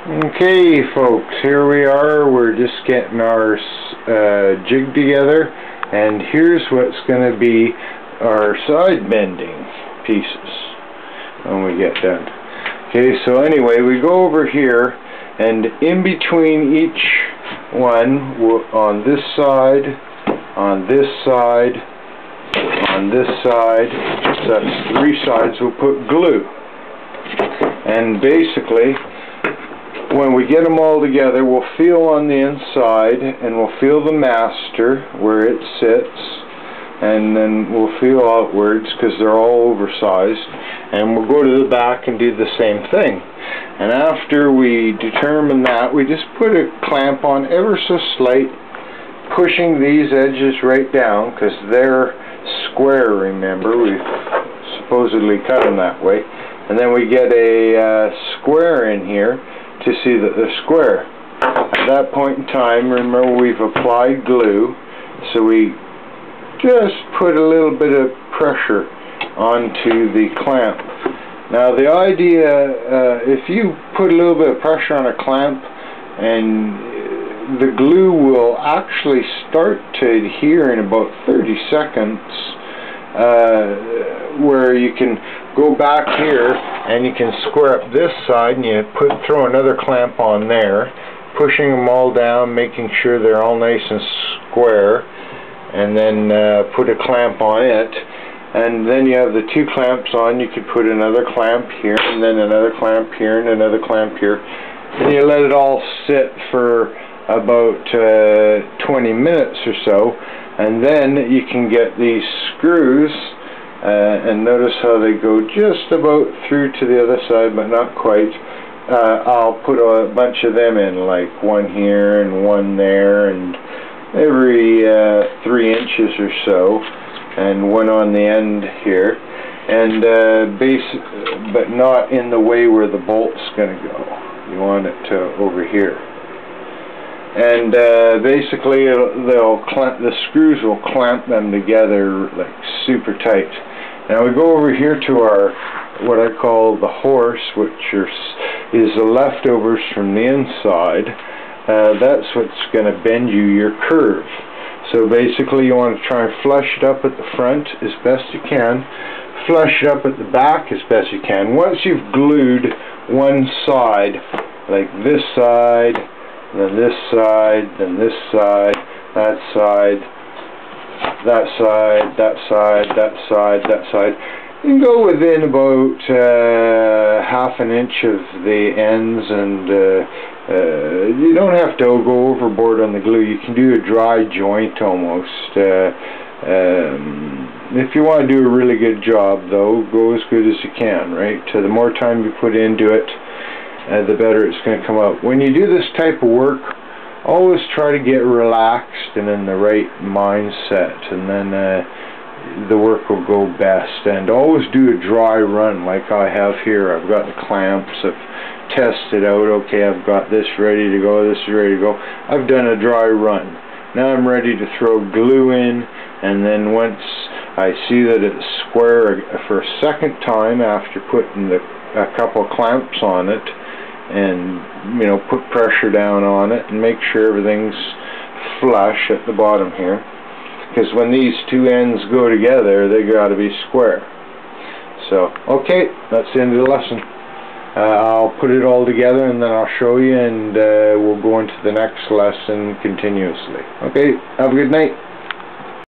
Okay folks, here we are. We're just getting our jig together, and here's what's going to be our side bending pieces when we get done. Okay, so anyway, we go over here, and in between each one, on this side, on this side, on this side, so that's 3 sides, we'll put glue. And basically, when we get them all together, we'll feel on the inside, and we'll feel the master where it sits, and then we'll feel outwards because they're all oversized, and we'll go to the back and do the same thing. And after we determine that, we just put a clamp on ever so slight, pushing these edges right down because they're square, remember, we've supposedly cut them that way. And then we get a square in here to see that they're square. At that point in time, remember, we've applied glue, so we just put a little bit of pressure onto the clamp. Now the idea, if you put a little bit of pressure on a clamp, and the glue will actually start to adhere in about 30 seconds, where you can go back here and you can square up this side, and you throw another clamp on there, pushing them all down, making sure they're all nice and square, and then put a clamp on it, and then you have the 2 clamps on. You could put another clamp here, and then another clamp here, and another clamp here, and you let it all sit for about 20 minutes or so, and then you can get these screws, and notice how they go just about through to the other side, but not quite. I'll put a bunch of them in, like one here and one there, and every 3 inches or so, and one on the end here, and but not in the way where the bolt's going to go. You want it over here. And basically the screws will clamp them together like super tight. Now we go over here to our, what I call the horse, which is the leftovers from the inside. That's what's going to bend you your curve. So basically you want to try and flush it up at the front as best you can, flush it up at the back as best you can. Once you've glued one side, like this side, then this side, then this side, that side, that side, that side, that side, that side, you can go within about ½ an inch of the ends, and you don't have to go overboard on the glue. You can do a dry joint almost. If you want to do a really good job, though, go as good as you can, right? The more time you put into it, the better it's going to come out. When you do this type of work, always try to get relaxed and in the right mindset, and then the work will go best. And always do a dry run like I have here. I've got the clamps, I've tested out, okay, I've got this ready to go, this is ready to go. I've done a dry run. Now I'm ready to throw glue in, and then once I see that it's square for a second time after putting a couple clamps on it, and put pressure down on it and make sure everything's flush at the bottom here, because when these 2 ends go together, they got to be square. So okay, that's the end of the lesson. I'll put it all together and then I'll show you, and we'll go into the next lesson continuously. Okay, have a good night.